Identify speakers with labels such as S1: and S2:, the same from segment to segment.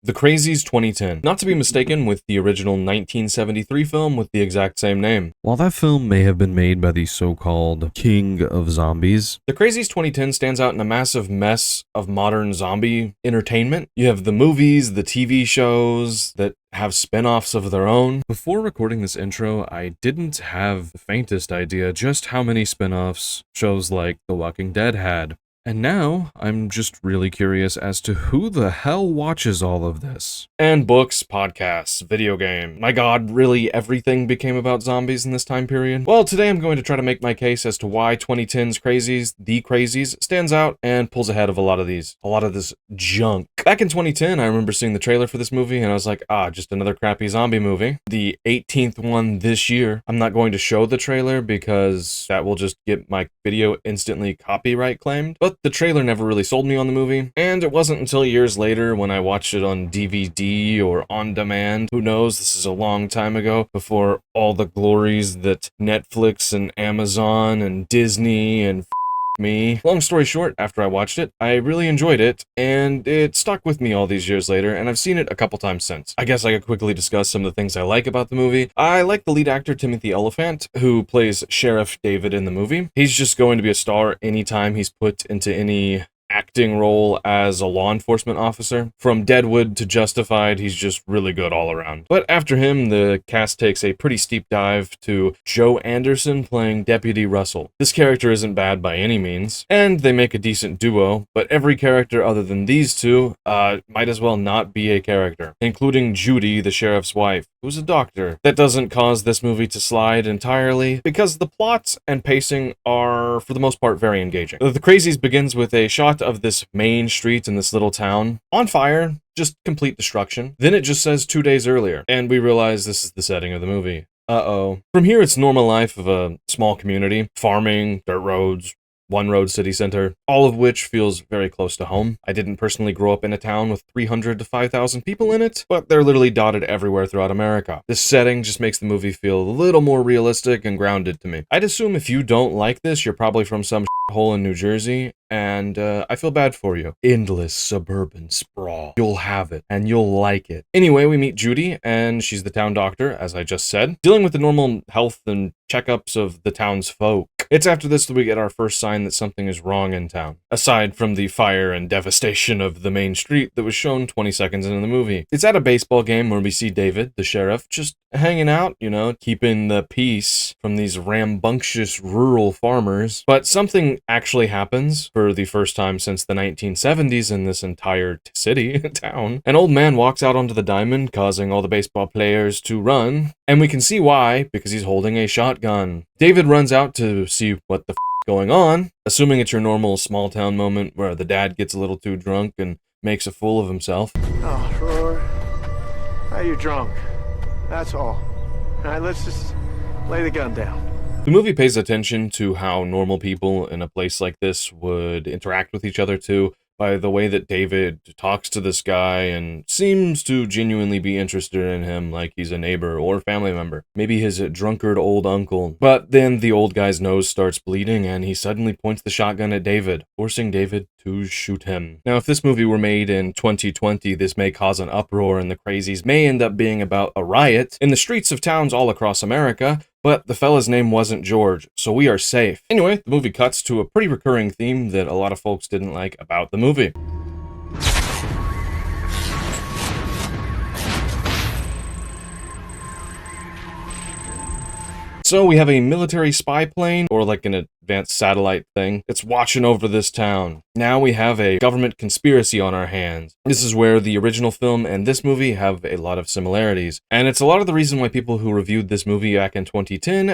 S1: The Crazies 2010, not to be mistaken with the original 1973 film with the exact same name. While that film may have been made by the so-called King of Zombies, The Crazies 2010 stands out in a massive mess of modern zombie entertainment. You have the movies, the TV shows that have spin-offs of their own. Before recording this intro, I didn't have the faintest idea just how many spin-offs shows like The Walking Dead had. And now, I'm just really curious as to who the hell watches all of this. And books, podcasts, video game. My god, really everything became about zombies in this time period? Well, today I'm going to try to make my case as to why 2010's Crazies, The Crazies, stands out and pulls ahead of a lot of this junk. Back in 2010, I remember seeing the trailer for this movie and I was like, just another crappy zombie movie. The 18th one this year. I'm not going to show the trailer because that will just get my video instantly copyright claimed, but the trailer never really sold me on the movie, and it wasn't until years later when I watched it on DVD or on demand, who knows, this is a long time ago, before all the glories that Netflix and Amazon and Disney and me. Long story short, after I watched it, I really enjoyed it, and it stuck with me all these years later, and I've seen it a couple times since. I guess I could quickly discuss some of the things I like about the movie. I like the lead actor, Timothy Olyphant, who plays Sheriff David in the movie. He's just going to be a star anytime he's put into any acting role as a law enforcement officer. From Deadwood to Justified, he's just really good all around. But after him, the cast takes a pretty steep dive to Joe Anderson playing Deputy Russell. This character isn't bad by any means, and they make a decent duo, but every character other than these two might as well not be a character, including Judy, the sheriff's wife, who's a doctor. That doesn't cause this movie to slide entirely, because the plots and pacing are, for the most part, very engaging. The Crazies begins with a shot of this main street in this little town on fire, just complete destruction. Then it just says 2 days earlier, and we realize this is the setting of the movie. From here, it's normal life of a small community, farming, dirt roads, one road city center, all of which feels very close to home. I didn't personally grow up in a town with 300 to 5,000 people in it, but they're literally dotted everywhere throughout America. This setting just makes the movie feel a little more realistic and grounded to me. I'd assume if you don't like this, you're probably from some hole in New Jersey, and I feel bad for you. Endless suburban sprawl. You'll have it, and you'll like it. Anyway, we meet Judy, and she's the town doctor, as I just said, dealing with the normal health and checkups of the town's folk. It's after this that we get our first sign that something is wrong in town, aside from the fire and devastation of the main street that was shown 20 seconds into the movie. It's at a baseball game where we see David, the sheriff, just hanging out, keeping the peace from these rambunctious rural farmers. But something actually happens for the first time since the 1970s in this entire town. An old man walks out onto the diamond, causing all the baseball players to run, and we can see why, because he's holding a shotgun. David runs out to see what the going on, assuming it's your normal small town moment where the dad gets a little too drunk and makes a fool of himself.
S2: Oh, Roar, are you drunk? That's all. All right, let's just lay the gun down.
S1: The movie pays attention to how normal people in a place like this would interact with each other too, by the way that David talks to this guy and seems to genuinely be interested in him like he's a neighbor or family member. Maybe his drunkard old uncle. But then the old guy's nose starts bleeding and he suddenly points the shotgun at David, forcing David to shoot him. Now, if this movie were made in 2020, this may cause an uproar and the Crazies may end up being about a riot in the streets of towns all across America, but the fella's name wasn't George, so we are safe. Anyway, the movie cuts to a pretty recurring theme that a lot of folks didn't like about the movie. So we have a military spy plane, or like an advanced satellite thing, that's watching over this town. Now we have a government conspiracy on our hands. This is where the original film and this movie have a lot of similarities. And it's a lot of the reason why people who reviewed this movie back in 2010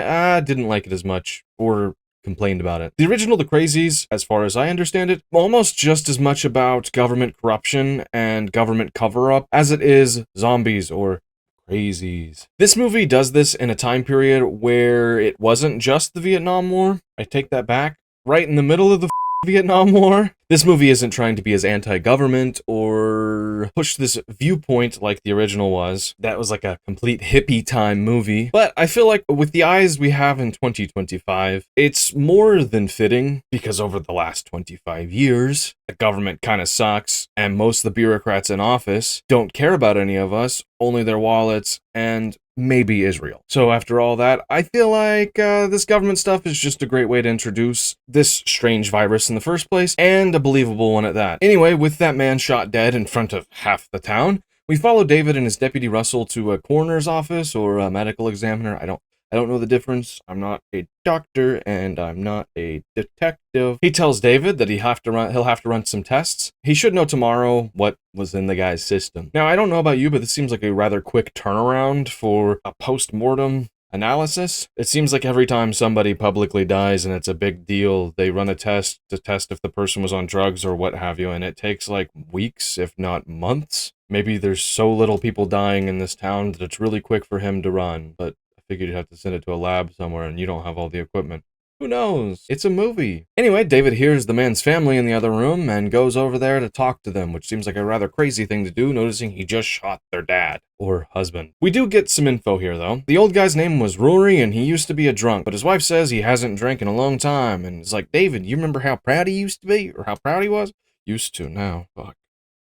S1: didn't like it as much, or complained about it. The original The Crazies, as far as I understand it, almost just as much about government corruption and government cover-up as it is zombies or Crazies. This movie does this in a time period where it wasn't just the Vietnam War. I take that back. Right in the middle of the Vietnam War, This movie isn't trying to be as anti-government or push this viewpoint like the original was. That was like a complete hippie time movie. But I feel like with the eyes we have in 2025, it's more than fitting because over the last 25 years, the government kind of sucks and most of the bureaucrats in office don't care about any of us, only their wallets and maybe Israel. So after all that, I feel like this government stuff is just a great way to introduce this strange virus in the first place, and a believable one at that. Anyway, with that man shot dead in front of half the town, we follow David and his deputy Russell to a coroner's office or a medical examiner. I don't know the difference. I'm not a doctor and I'm not a detective. He tells David that he'll have to run some tests. He should know tomorrow what was in the guy's system. Now, I don't know about you, but this seems like a rather quick turnaround for a post-mortem analysis. It seems like every time somebody publicly dies and it's a big deal, they run a test to test if the person was on drugs or what have you, and it takes like weeks, if not months. Maybe there's so little people dying in this town that it's really quick for him to run, but figured you'd have to send it to a lab somewhere and you don't have all the equipment. Who knows? It's a movie. Anyway, David hears the man's family in the other room and goes over there to talk to them, which seems like a rather crazy thing to do, noticing he just shot their dad. Or husband. We do get some info here, though. The old guy's name was Rory, and he used to be a drunk, but his wife says he hasn't drank in a long time, and it's like, David, you remember how proud he used to be? Or how proud he was? Used to, now. Fuck.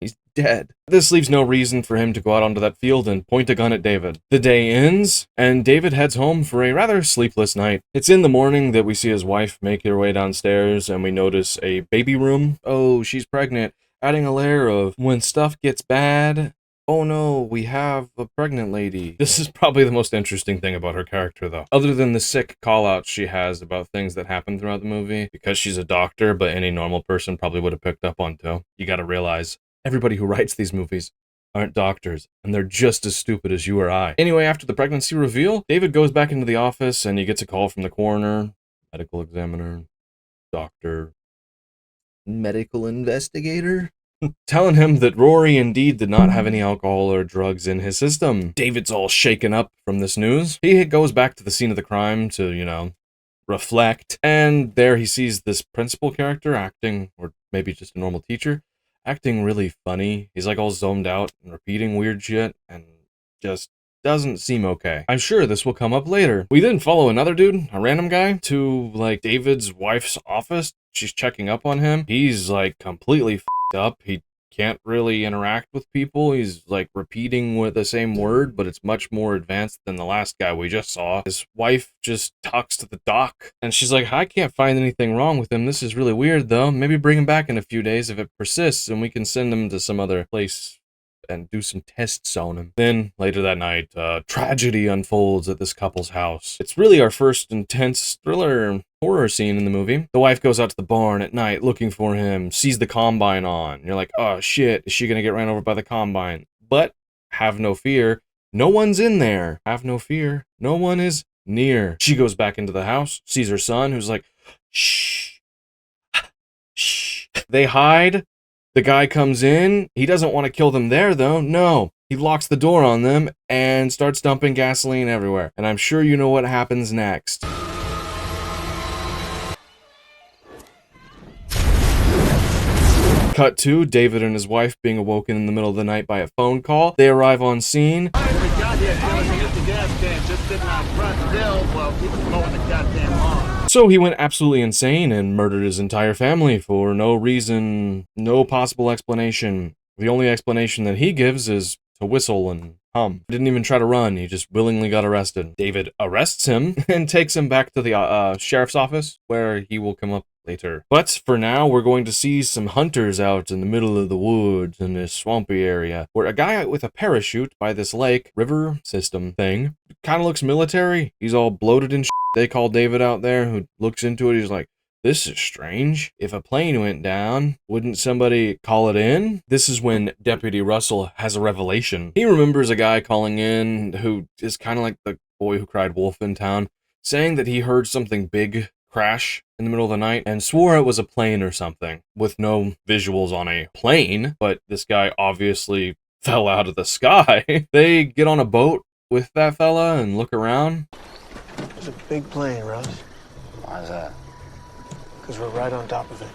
S1: He's dead. This leaves no reason for him to go out onto that field and point a gun at David. The day ends, and David heads home for a rather sleepless night. It's in the morning that we see his wife make her way downstairs, and we notice a baby room. Oh, she's pregnant. Adding a layer of, when stuff gets bad, oh no, we have a pregnant lady. This is probably the most interesting thing about her character, though. Other than the sick call-outs she has about things that happen throughout the movie, because she's a doctor, but any normal person probably would have picked up on too. You gotta realize, everybody who writes these movies aren't doctors, and they're just as stupid as you or I. Anyway, after the pregnancy reveal, David goes back into the office and he gets a call from the coroner, medical examiner, doctor, medical investigator, telling him that Rory indeed did not have any alcohol or drugs in his system. David's all shaken up from this news. He goes back to the scene of the crime to, reflect, and there he sees this principal character acting, or maybe just a normal teacher, acting really funny. He's like all zoned out and repeating weird shit and just doesn't seem okay. I'm sure this will come up later. We then follow another dude, a random guy, to like David's wife's office. She's checking up on him. He's like completely f***ed up. He can't really interact with people. He's like repeating with the same word, but it's much more advanced than the last guy we just saw. His wife just talks to the doc and she's like, I can't find anything wrong with him. This is really weird though. Maybe bring him back in a few days if it persists and we can send him to some other place and do some tests on him. Then, later that night, tragedy unfolds at this couple's house. It's really our first intense thriller horror scene in the movie. The wife goes out to the barn at night looking for him, sees the combine on. You're like, oh shit, is she gonna get ran over by the combine? But, have no fear, no one's in there. Have no fear, no one is near. She goes back into the house, sees her son, who's like, shh, shh. They hide. The guy comes in. He doesn't want to kill them there, though. No. He locks the door on them and starts dumping gasoline everywhere. And I'm sure you know what happens next. Cut to David and his wife being awoken in the middle of the night by a phone call. They arrive on scene. So he went absolutely insane and murdered his entire family for no reason, no possible explanation. The only explanation that he gives is to whistle and hum. He didn't even try to run, he just willingly got arrested. David arrests him and takes him back to the sheriff's office, where he will come up later. But for now, we're going to see some hunters out in the middle of the woods in this swampy area, where a guy with a parachute by this lake, river system thing, kind of looks military. He's all bloated and shit. They call David out there, who looks into it. He's like, this is strange. If a plane went down, wouldn't somebody call it in? This is when Deputy Russell has a revelation. He remembers a guy calling in who is kind of like the boy who cried wolf in town, saying that he heard something big crash in the middle of the night and swore it was a plane or something, with no visuals on a plane, but this guy obviously fell out of the sky. They get on a boat with that fella and look around.
S2: It's a big plane, Russ.
S3: Why is that?
S2: Because we're right on top of it.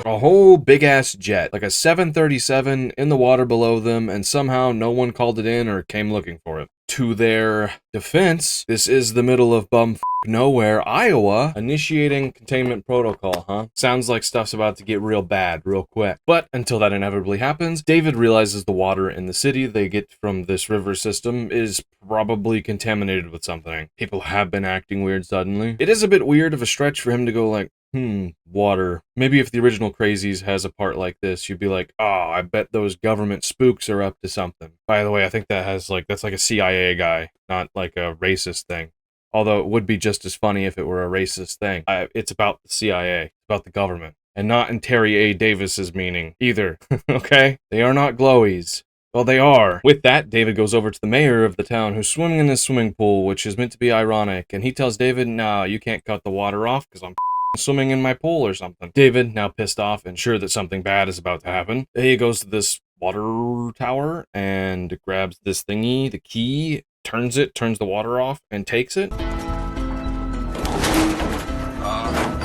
S1: A whole big-ass jet, like a 737 in the water below them, and somehow no one called it in or came looking for it. To their defense, this is the middle of bumfuck nowhere, Iowa, initiating containment protocol, huh? Sounds like stuff's about to get real bad real quick. But until that inevitably happens, David realizes the water in the city they get from this river system is probably contaminated with something. People have been acting weird suddenly. It is a bit weird of a stretch for him to go like, water. Maybe if the original Crazies has a part like this, you'd be like, oh, I bet those government spooks are up to something. By the way, I think that's like a CIA guy, not like a racist thing. Although it would be just as funny if it were a racist thing. It's about the CIA, about the government, and not in Terry A. Davis's meaning either, okay? They are not glowies. Well, they are. With that, David goes over to the mayor of the town who's swimming in his swimming pool, which is meant to be ironic, and he tells David, nah, you can't cut the water off because I'm swimming in my pool or something. David, now pissed off and sure that something bad is about to happen, he goes to this water tower and grabs this thingy, the key, turns the water off, and takes it.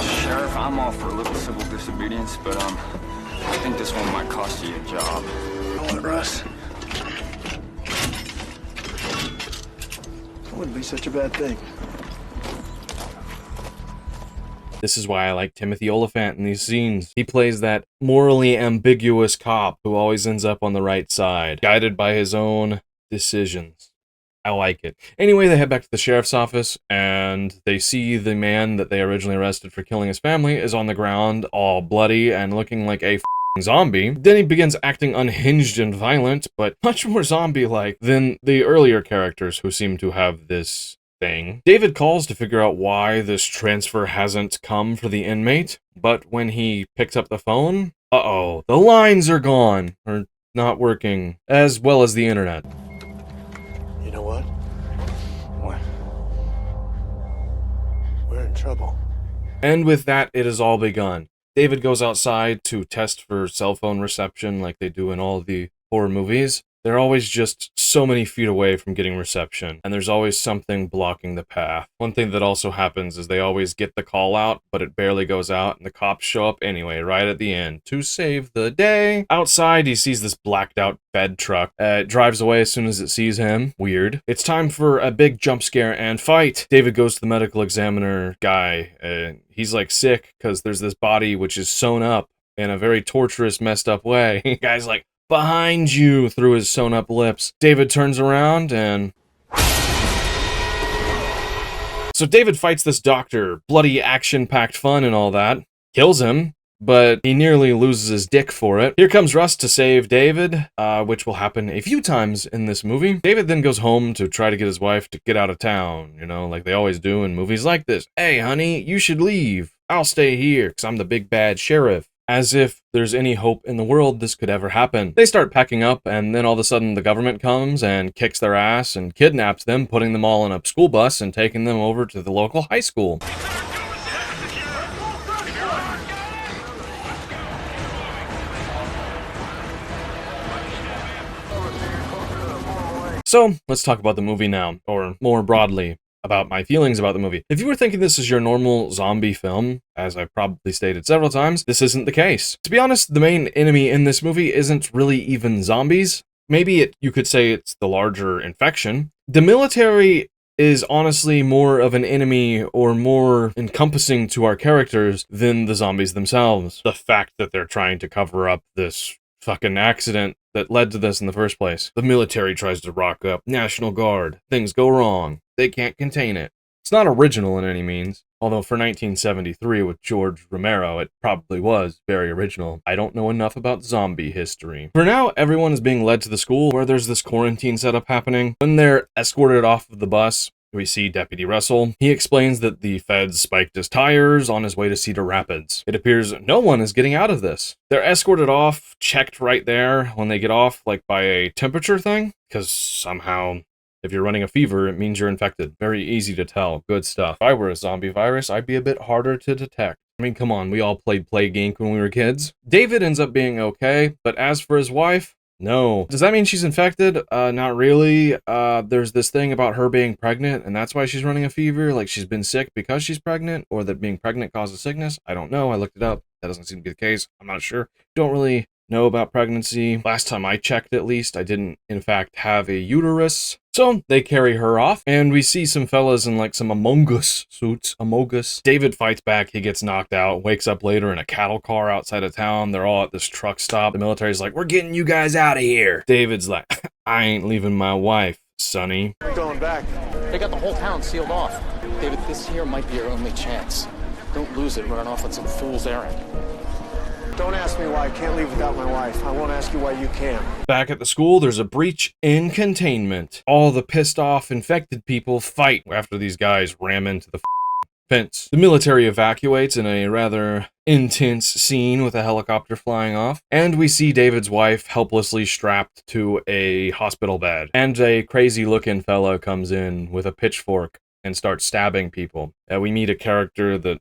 S3: Sheriff, I'm all for a little civil disobedience, but I think this one might cost you your job.
S2: What, Russ? It wouldn't be such a bad thing.
S1: This is why I like Timothy Olyphant in these scenes. He plays that morally ambiguous cop who always ends up on the right side, guided by his own decisions. I like it. Anyway, they head back to the sheriff's office, and they see the man that they originally arrested for killing his family is on the ground, all bloody and looking like a zombie. Then he begins acting unhinged and violent, but much more zombie-like than the earlier characters who seem to have this thing. David calls to figure out why this transfer hasn't come for the inmate, but when he picks up the phone, uh-oh, the lines are gone, or not working, as well as the internet.
S2: You know what?
S3: What?
S2: We're in trouble.
S1: And with that, it has all begun. David goes outside to test for cell phone reception like they do in all the horror movies. They're always just so many feet away from getting reception, and there's always something blocking the path. One thing that also happens is they always get the call out, but it barely goes out, and the cops show up anyway, right at the end, to save the day. Outside, he sees this blacked out Fed truck. It drives away as soon as it sees him. Weird. It's time for a big jump scare and fight. David goes to the medical examiner guy. He's like sick, because there's this body which is sewn up in a very torturous, messed up way. Guy's like, behind you, through his sewn up lips. David turns around and... So David fights this doctor, bloody action-packed fun and all that, kills him, but he nearly loses his dick for it. Here comes Russ to save David, which will happen a few times in this movie. David then goes home to try to get his wife to get out of town, you know, like they always do in movies like this. Hey, honey, you should leave. I'll stay here, because I'm the big bad sheriff. As if there's any hope in the world this could ever happen. They start packing up, and then all of a sudden the government comes and kicks their ass and kidnaps them, putting them all in a school bus and taking them over to the local high school. So, let's talk about the movie now, or more broadly, about my feelings about the movie. If you were thinking this is your normal zombie film, as I've probably stated several times, this isn't the case. To be honest, the main enemy in this movie isn't really even zombies. Maybe you could say it's the larger infection. The military is honestly more of an enemy or more encompassing to our characters than the zombies themselves. The fact that they're trying to cover up this fucking accident that led to this in the first place. The military tries to rock up, National Guard, things go wrong, they can't contain it. It's not original in any means, although for 1973 with George Romero, it probably was very original. I don't know enough about zombie history. For now, everyone is being led to the school where there's this quarantine setup happening. When they're escorted off of the bus, we see Deputy Russell. He explains that the feds spiked his tires on his way to Cedar Rapids. It appears no one is getting out of this. They're escorted off, checked right there when they get off, like by a temperature thing, because somehow if you're running a fever, it means you're infected. Very easy to tell. Good stuff. If I were a zombie virus, I'd be a bit harder to detect. I mean, come on, we all played Plague Inc. when we were kids. David ends up being okay, but as for his wife, No. Does that mean she's infected? Not really. There's this thing about her being pregnant, and that's why she's running a fever, like she's been sick because she's pregnant, or that being pregnant causes sickness. I don't know. I looked it up. That doesn't seem to be the case. I'm not sure. Don't really know about pregnancy. Last time I checked, at least, I didn't, in fact, have a uterus. So they carry her off, and we see some fellas in like some Among Us suits. Among Us. David fights back. He gets knocked out, wakes up later in a cattle car outside of town. They're all at this truck stop. The military's like, we're getting you guys out of here. David's like, I ain't leaving my wife, sonny.
S2: Going back.
S4: They got the whole town sealed off. David, this here might be your only chance. Don't lose it running off on some fool's errand.
S2: Don't ask me why I can't leave without my wife. I won't ask you why you can.
S1: Back at the school, there's a breach in containment. All the pissed off infected people fight after these guys ram into the fence. The military evacuates in a rather intense scene with a helicopter flying off, and we see David's wife helplessly strapped to a hospital bed. And a crazy-looking fella comes in with a pitchfork and starts stabbing people. We meet a character that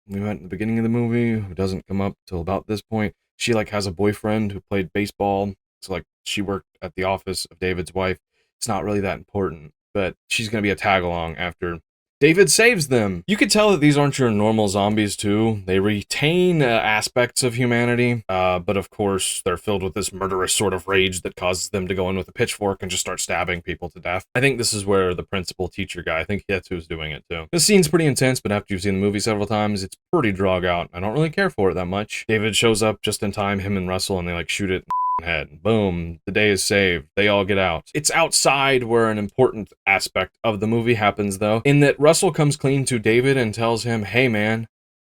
S1: we met in the beginning of the movie who doesn't come up till about this point. She like has a boyfriend who played baseball. So like she worked at the office of David's wife. It's not really that important, but she's going to be a tag along after David saves them. You could tell that these aren't your normal zombies too. They retain aspects of humanity, but of course they're filled with this murderous sort of rage that causes them to go in with a pitchfork and just start stabbing people to death. I think this is where the principal teacher guy, I think that's who's doing it too. This scene's pretty intense, but after you've seen the movie several times, it's pretty drag out. I don't really care for it that much. David shows up just in time, him and Russell, and they like shoot it head. Boom. The day is saved. They all get out. It's outside where an important aspect of the movie happens, though, in that Russell comes clean to David and tells him, hey man,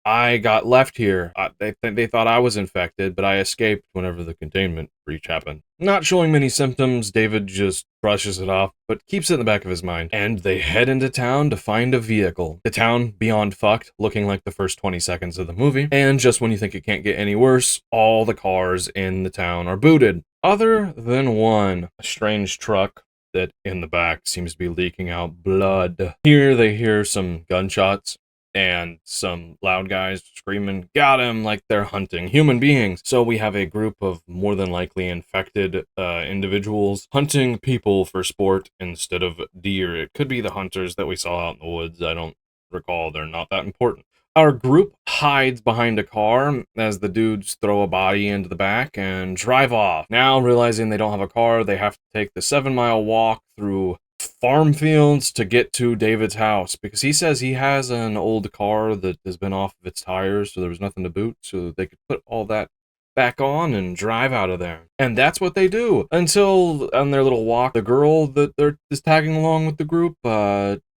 S1: I got left here. They thought I was infected, but I escaped whenever the containment breach happened. Not showing many symptoms, David just brushes it off, but keeps it in the back of his mind. And they head into town to find a vehicle. The town beyond fucked, looking like the first 20 seconds of the movie. And just when you think it can't get any worse, all the cars in the town are booted. Other than one, a strange truck that in the back seems to be leaking out blood. Here they hear some gunshots and some loud guys screaming, got him, like they're hunting human beings. So we have a group of more than likely infected individuals hunting people for sport instead of deer. It could be the hunters that we saw out in the woods. I don't recall. They're not that important. Our group hides behind a car as the dudes throw a body into the back and drive off. Now, realizing they don't have a car, they have to take the 7-mile walk through farm fields to get to David's house, because he says he has an old car that has been off of its tires, so there was nothing to boot, so they could put all that back on and drive out of there. And that's what they do until on their little walk, the girl that is tagging along with the group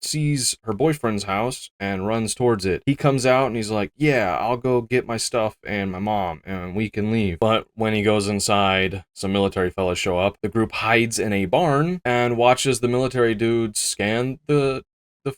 S1: sees her boyfriend's house and runs towards it. He comes out and he's like, yeah, I'll go get my stuff and my mom and we can leave. But when he goes inside, some military fellas show up. The group hides in a barn and watches the military dudes scan the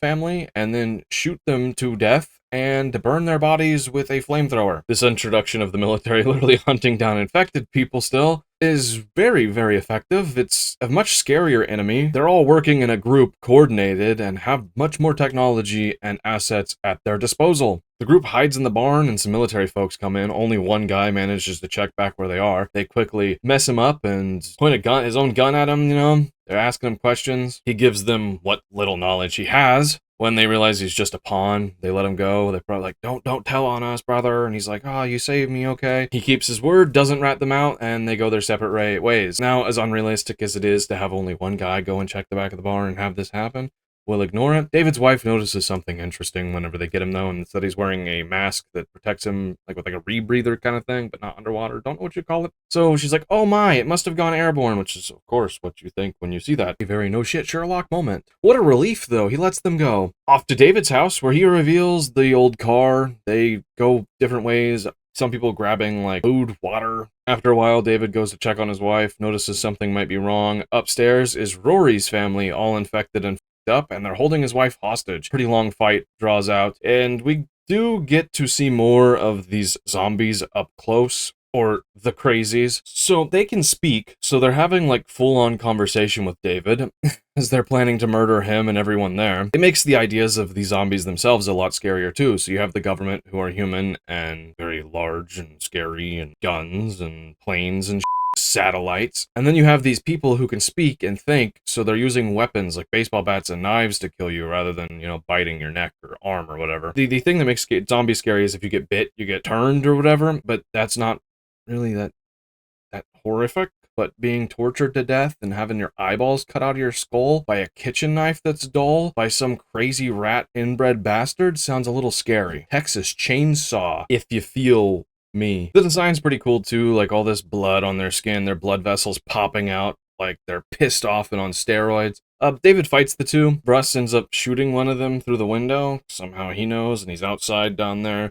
S1: family and then shoot them to death and to burn their bodies with a flamethrower. This introduction of the military literally hunting down infected people still is very, very effective. It's a much scarier enemy. They're all working in a group, coordinated, and have much more technology and assets at their disposal. The group hides in the barn and some military folks come in. Only one guy manages to check back where they are. They quickly mess him up and point his own gun at him, you know. They're asking him questions. He gives them what little knowledge he has. When they realize he's just a pawn, they let him go. They're probably like, don't tell on us, brother. And he's like, oh, you saved me, okay. He keeps his word, doesn't rat them out, and they go their separate ways. Now, as unrealistic as it is to have only one guy go and check the back of the barn and have this happen, we'll ignore it. David's wife notices something interesting whenever they get him, though, and it's that he's wearing a mask that protects him, like with like a rebreather kind of thing, but not underwater. Don't know what you call it. So she's like, oh my, it must have gone airborne, which is, of course, what you think when you see that. A very no shit Sherlock moment. What a relief, though. He lets them go. Off to David's house, where he reveals the old car. They go different ways. Some people grabbing like food, water. After a while, David goes to check on his wife, notices something might be wrong. Upstairs is Rory's family, all infected and up, and they're holding his wife hostage. Pretty long fight draws out, and we do get to see more of these zombies up close, or the Crazies. So they can speak, so they're having like full-on conversation with David as they're planning to murder him and everyone there. It makes the ideas of these zombies themselves a lot scarier too. So you have the government, who are human and very large and scary, and guns and planes and satellites. And then you have these people who can speak and think, so they're using weapons like baseball bats and knives to kill you rather than, you know, biting your neck or arm or whatever. The thing that makes zombies scary is if you get bit, you get turned or whatever, but that's not really that horrific. But being tortured to death and having your eyeballs cut out of your skull by a kitchen knife that's dull by some crazy rat inbred bastard sounds a little scary. Texas Chainsaw, if you feel me. The design's pretty cool too, like all this blood on their skin, their blood vessels popping out like they're pissed off and on steroids. David fights the two. Russ ends up shooting one of them through the window. Somehow he knows, and he's outside down there.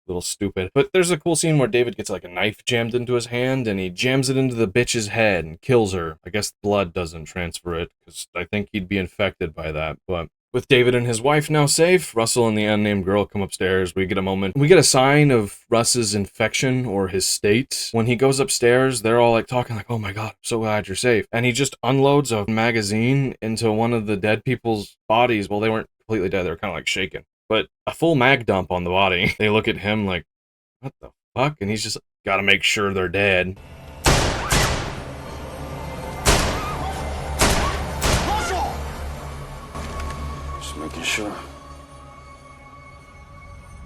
S1: Little stupid. But there's a cool scene where David gets like a knife jammed into his hand and he jams it into the bitch's head and kills her. I guess blood doesn't transfer it because I think he'd be infected by that. But with David and his wife now safe, Russell and the unnamed girl come upstairs. We get a moment. We get a sign of Russ's infection or his state. When he goes upstairs, they're all like talking like, oh my God, I'm so glad you're safe. And he just unloads a magazine into one of the dead people's bodies. Well, they weren't completely dead. They were kind of like shaken. But a full mag dump on the body. They look at him like, what the fuck? And he's just gotta make sure they're dead.
S3: Just making sure.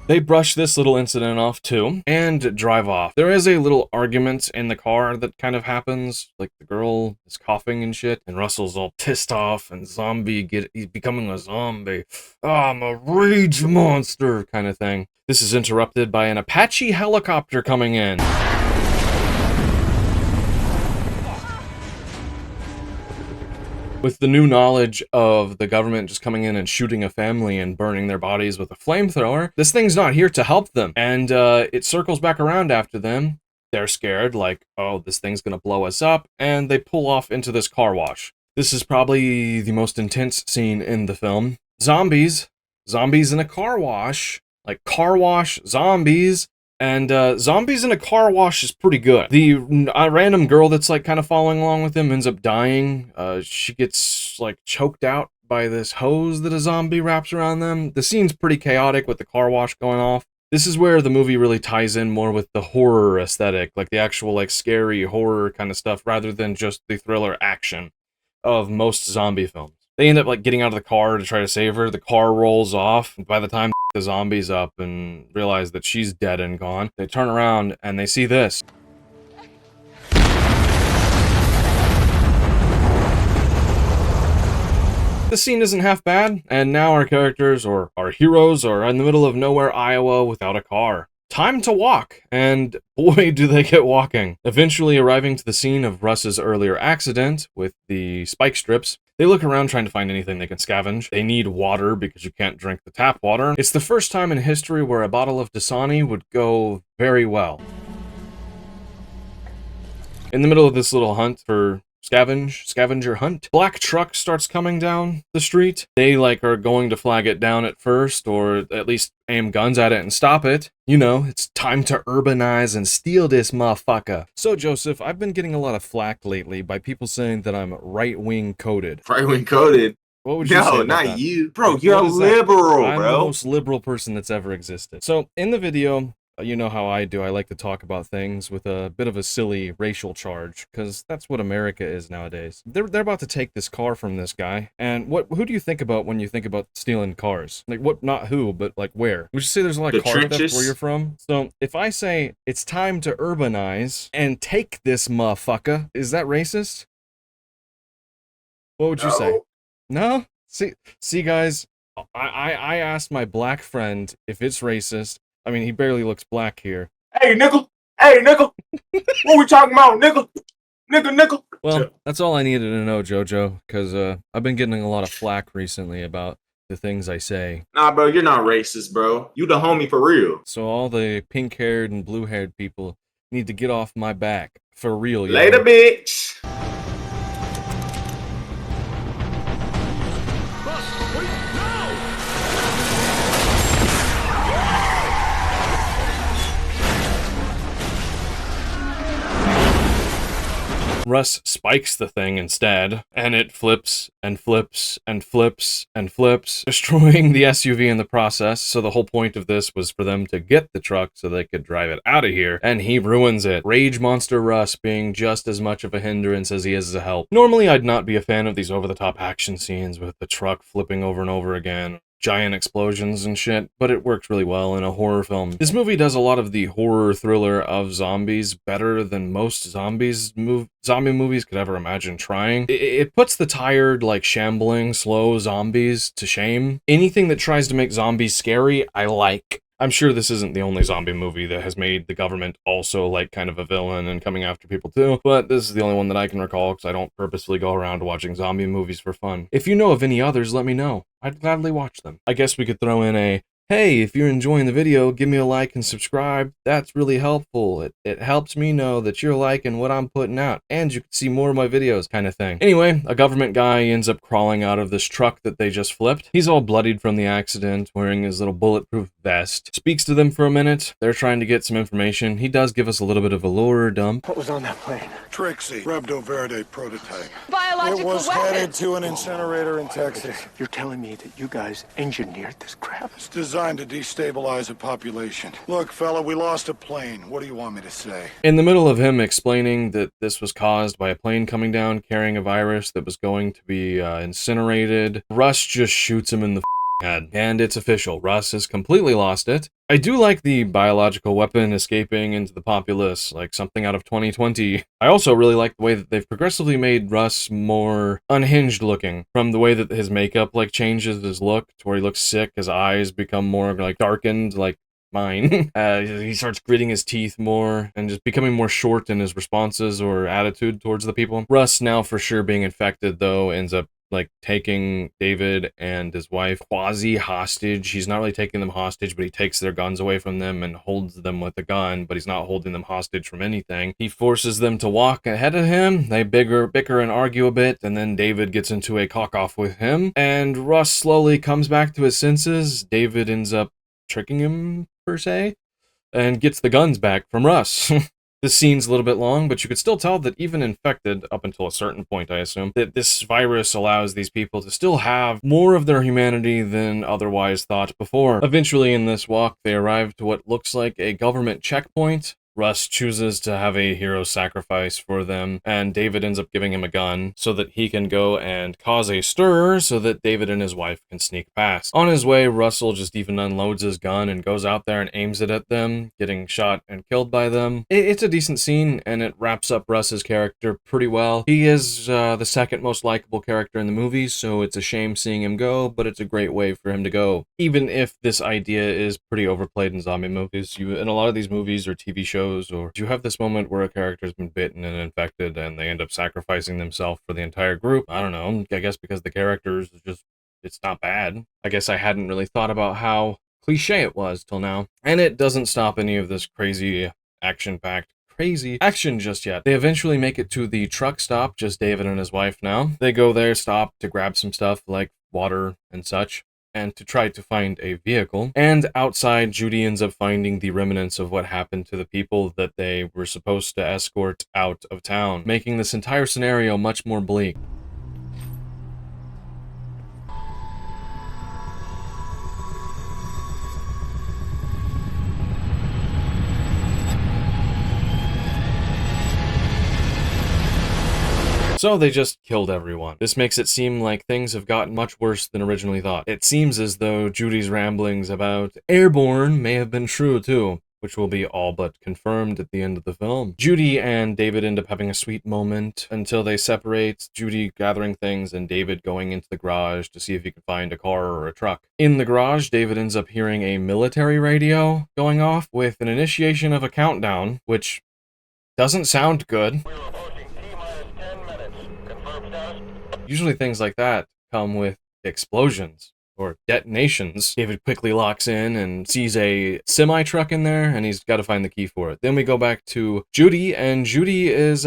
S1: They brush this little incident off too, and drive off. There is a little argument in the car that kind of happens, like the girl is coughing and shit, and Russell's all pissed off, and he's becoming a zombie. Oh, I'm a rage monster kind of thing. This is interrupted by an Apache helicopter coming in. With the new knowledge of the government just coming in and shooting a family and burning their bodies with a flamethrower, this thing's not here to help them. And it circles back around after them. They're scared, like, oh, this thing's gonna blow us up, and they pull off into this car wash. This is probably the most intense scene in the film. Zombies in a car wash, like car wash zombies. And zombies in a car wash is pretty good. The random girl that's like kind of following along with him ends up dying. She gets like choked out by this hose that a zombie wraps around them. The scene's pretty chaotic with the car wash going off. This is where the movie really ties in more with the horror aesthetic, like the actual like scary horror kind of stuff, rather than just the thriller action of most zombie films. They end up like getting out of the car to try to save her. The car rolls off. By the time the zombies up and realize that she's dead and gone, they turn around and they see this. This scene isn't half bad, and now our characters, or our heroes, are in the middle of nowhere, Iowa, without a car. Time to walk, and boy do they get walking. Eventually arriving to the scene of Russ's earlier accident with the spike strips, they look around trying to find anything they can scavenge. They need water because you can't drink the tap water. It's the first time in history where a bottle of Dasani would go very well. In the middle of this little hunt for scavenger hunt, black truck starts coming down the street. They like are going to flag it down at first, or at least aim guns at it and stop it. You know, it's time to urbanize and steal this motherfucker. So Joseph, I've been getting a lot of flack lately by people saying that I'm right-wing coded.
S5: Right-wing coded?
S1: What would you say about
S5: not
S1: that?
S5: you. Bro, you're a liberal,
S1: I'm
S5: bro.
S1: the most liberal person that's ever existed. So in the video, you know how I do. I like to talk about things with a bit of a silly racial charge, because that's what America is nowadays. They're about to take this car from this guy, and who do you think about when you think about stealing cars? Like what? Not who, but like where? Would you say there's a lot of car theft where you're from? So if I say it's time to urbanize and take this motherfucker, is that racist? What would you say? No? See, guys, I asked my black friend if it's racist. I mean, he barely looks black here.
S5: Hey, nickel! Hey, nickel! What we talking about, nickel? Nickel!
S1: Well, that's all I needed to know, Jojo, because I've been getting a lot of flack recently about the things I say.
S5: Nah, bro, you're not racist, bro. You the homie for real.
S1: So all the pink-haired and blue-haired people need to get off my back. For real, yo.
S5: Later, bitch!
S1: Russ spikes the thing instead, and it flips and flips and flips and flips, destroying the SUV in the process. So the whole point of this was for them to get the truck so they could drive it out of here, and he ruins it. Rage Monster Russ being just as much of a hindrance as he is a help. Normally, I'd not be a fan of these over-the-top action scenes with the truck flipping over and over again, giant explosions and shit, but it works really well in a horror film. This movie does a lot of the horror thriller of zombies better than most zombie movies could ever imagine trying. It puts the tired, like, shambling, slow zombies to shame. Anything that tries to make zombies scary, I like. I'm sure this isn't the only zombie movie that has made the government also, like, kind of a villain and coming after people too, but this is the only one that I can recall because I don't purposefully go around watching zombie movies for fun. If you know of any others, let me know. I'd gladly watch them. I guess we could throw in a, hey, if you're enjoying the video, give me a like and subscribe. That's really helpful. It helps me know that you're liking what I'm putting out, and you can see more of my videos, kind of thing. Anyway, a government guy ends up crawling out of this truck that they just flipped. He's all bloodied from the accident, wearing his little bulletproof vest. Speaks to them for a minute. They're trying to get some information. He does give us a little bit of a lure dump.
S2: What was on that plane?
S6: Trixie, Rebdo Verde prototype.
S7: Biological
S6: It was
S7: weapon.
S6: headed to an incinerator in Texas.
S2: You're telling me that you guys engineered this crap?
S6: It's designed to destabilize a population. Look, fella, we lost a plane. What do you want me to say?
S1: In the middle of him explaining that this was caused by a plane coming down carrying a virus that was going to be incinerated, Russ just shoots him in the head. And it's official. Russ has completely lost it. I do like the biological weapon escaping into the populace, like something out of 2020. I also really like the way that they've progressively made Russ more unhinged looking, from the way that his makeup like changes his look to where he looks sick, his eyes become more like darkened, like mine. He starts gritting his teeth more and just becoming more short in his responses or attitude towards the people. Russ, now for sure being infected though, ends up like taking David and his wife quasi hostage. He's not really taking them hostage, but he takes their guns away from them and holds them with a gun, but he's not holding them hostage from anything. He forces them to walk ahead of him. They bicker and argue a bit, and then David gets into a cock-off with him, and Russ slowly comes back to his senses. David ends up tricking him, per se, and gets the guns back from Russ. This scene's a little bit long, but you could still tell that even infected, up until a certain point, I assume, that this virus allows these people to still have more of their humanity than otherwise thought before. Eventually, in this walk, they arrive to what looks like a government checkpoint. Russ chooses to have a hero sacrifice for them, and David ends up giving him a gun so that he can go and cause a stir so that David and his wife can sneak past. On his way, Russell just even unloads his gun and goes out there and aims it at them, getting shot and killed by them. It's a decent scene, and it wraps up Russ's character pretty well. He is the second most likable character in the movie, so it's a shame seeing him go, but it's a great way for him to go. Even if this idea is pretty overplayed in zombie movies, in a lot of these movies or TV shows, or you have this moment where a character's been bitten and infected and they end up sacrificing themselves for the entire group. I don't know, I guess because the characters just, it's not bad. I guess I hadn't really thought about how cliche it was till now. And it doesn't stop any of this crazy action-packed crazy action just yet. They eventually make it to the truck stop, just David and his wife now. They go there, stop to grab some stuff like water and such, and to try to find a vehicle. And outside, Judy ends up finding the remnants of what happened to the people that they were supposed to escort out of town, making this entire scenario much more bleak. So they just killed everyone. This makes it seem like things have gotten much worse than originally thought. It seems as though Judy's ramblings about airborne may have been true too, which will be all but confirmed at the end of the film. Judy and David end up having a sweet moment until they separate, Judy gathering things and David going into the garage to see if he can find a car or a truck. In the garage, David ends up hearing a military radio going off with an initiation of a countdown, which doesn't sound good. Usually things like that come with explosions or detonations. David quickly locks in and sees a semi-truck in there, and he's got to find the key for it. Then we go back to Judy, and Judy is,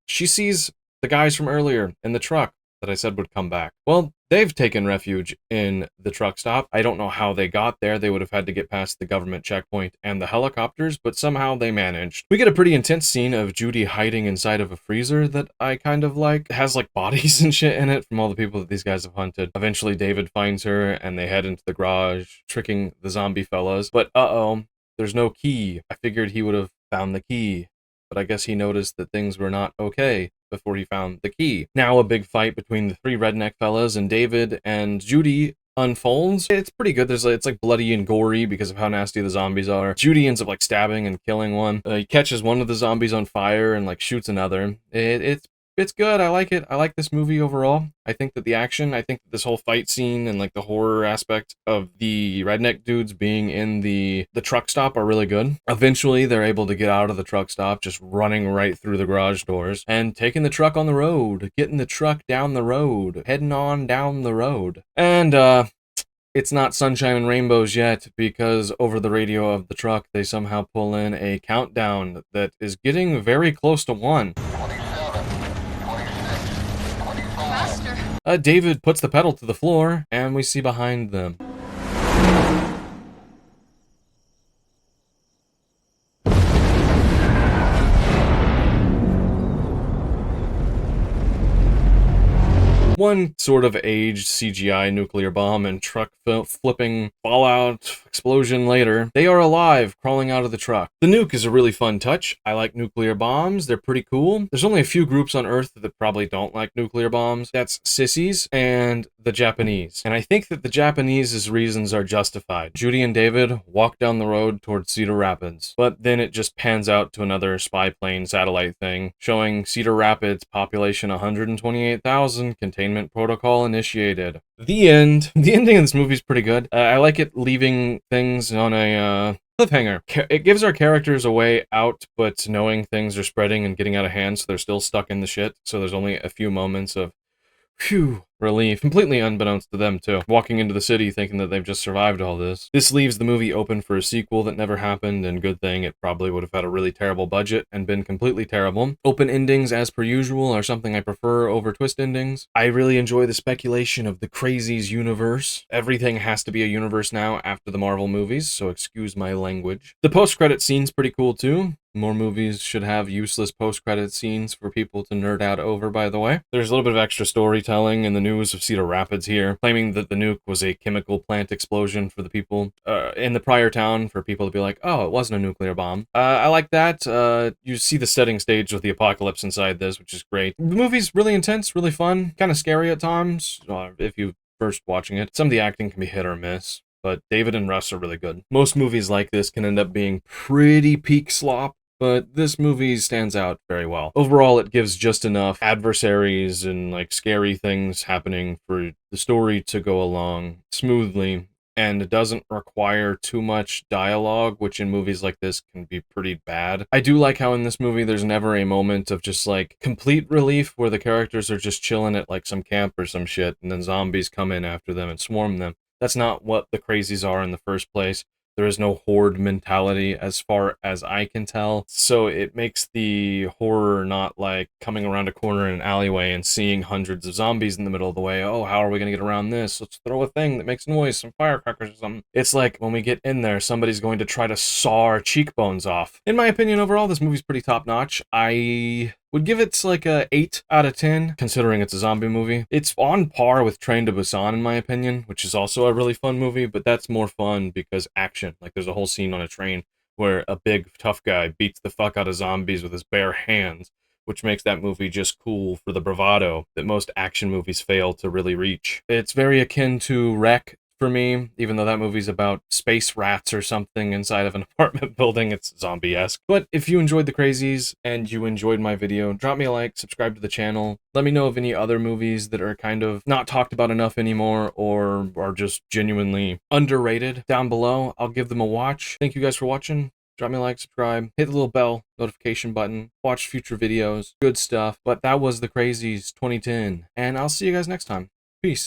S1: she sees the guys from earlier in the truck that I said would come back. Well, they've taken refuge in the truck stop. I don't know how they got there. They would have had to get past the government checkpoint and the helicopters, but somehow they managed. We get a pretty intense scene of Judy hiding inside of a freezer that I kind of like. It has like bodies and shit in it from all the people that these guys have hunted. Eventually David finds her and they head into the garage, tricking the zombie fellas. But uh-oh, there's no key. I figured he would have found the key, but I guess he noticed that things were not okay before he found the key. Now a big fight between the three redneck fellas and David and Judy unfolds. It's pretty good. It's like bloody and gory because of how nasty the zombies are. Judy ends up like stabbing and killing one. He catches one of the zombies on fire and like shoots another. It's good. I like it. I like this movie overall. I think that the action, I think that this whole fight scene and like the horror aspect of the redneck dudes being in the truck stop are really good. Eventually, they're able to get out of the truck stop, just running right through the garage doors and taking the truck on the road, getting the truck down the road, heading on down the road. And, it's not sunshine and rainbows yet, because over the radio of the truck, they somehow pull in a countdown that is getting very close to 1. David puts the pedal to the floor, and we see behind them. One sort of aged CGI nuclear bomb and truck flipping fallout explosion later, they are alive, crawling out of the truck. The nuke is a really fun touch. I like nuclear bombs. They're pretty cool. There's only a few groups on Earth that probably don't like nuclear bombs. That's sissies and the Japanese. And I think that the Japanese's reasons are justified. Judy and David walk down the road towards Cedar Rapids, but then it just pans out to another spy plane satellite thing, showing Cedar Rapids, population 128,000, containment protocol initiated. The end. The ending of this movie is pretty good. I like it leaving things on a cliffhanger. It gives our characters a way out, but knowing things are spreading and getting out of hand, so they're still stuck in the shit. So there's only a few moments of phew, relief, completely unbeknownst to them too, walking into the city thinking that they've just survived all this. This leaves the movie open for a sequel that never happened, and good thing. It probably would have had a really terrible budget and been completely terrible. Open endings, as per usual, are something I prefer over twist endings. I really enjoy the speculation of the Crazies universe. Everything has to be a universe now after the Marvel movies, so excuse my language. The post-credit scene's pretty cool too. More movies should have useless post-credit scenes for people to nerd out over, by the way. There's a little bit of extra storytelling in the news of Cedar Rapids here, claiming that the nuke was a chemical plant explosion for the people in the prior town, for people to be like, oh, it wasn't a nuclear bomb. I like that. You see the setting stage with the apocalypse inside this, which is great. The movie's really intense, really fun, kind of scary at times, if you're first watching it. Some of the acting can be hit or miss, but David and Russ are really good. Most movies like this can end up being pretty peak slop, but this movie stands out very well. Overall, it gives just enough adversaries and like scary things happening for the story to go along smoothly, and it doesn't require too much dialogue, which in movies like this can be pretty bad. I do like how in this movie there's never a moment of just like complete relief where the characters are just chilling at like some camp or some shit, and then zombies come in after them and swarm them. That's not what the Crazies are in the first place. There is no horde mentality as far as I can tell. So it makes the horror not like coming around a corner in an alleyway and seeing hundreds of zombies in the middle of the way. Oh, how are we going to get around this? Let's throw a thing that makes noise, some firecrackers or something. It's like when we get in there, somebody's going to try to saw our cheekbones off. In my opinion, overall, this movie's pretty top notch. I would give it like a 8 out of 10, considering it's a zombie movie. It's on par with Train to Busan, in my opinion, which is also a really fun movie, but that's more fun because action. Like, there's a whole scene on a train where a big, tough guy beats the fuck out of zombies with his bare hands, which makes that movie just cool for the bravado that most action movies fail to really reach. It's very akin to Wreck, for me, even though that movie's about space rats or something inside of an apartment building. It's zombie-esque. But if you enjoyed The Crazies and you enjoyed my video, drop me a like, subscribe to the channel. Let me know of any other movies that are kind of not talked about enough anymore or are just genuinely underrated down below. I'll give them a watch. Thank you guys for watching. Drop me a like, subscribe, hit the little bell notification button, watch future videos, good stuff. But that was The Crazies 2010, and I'll see you guys next time. Peace.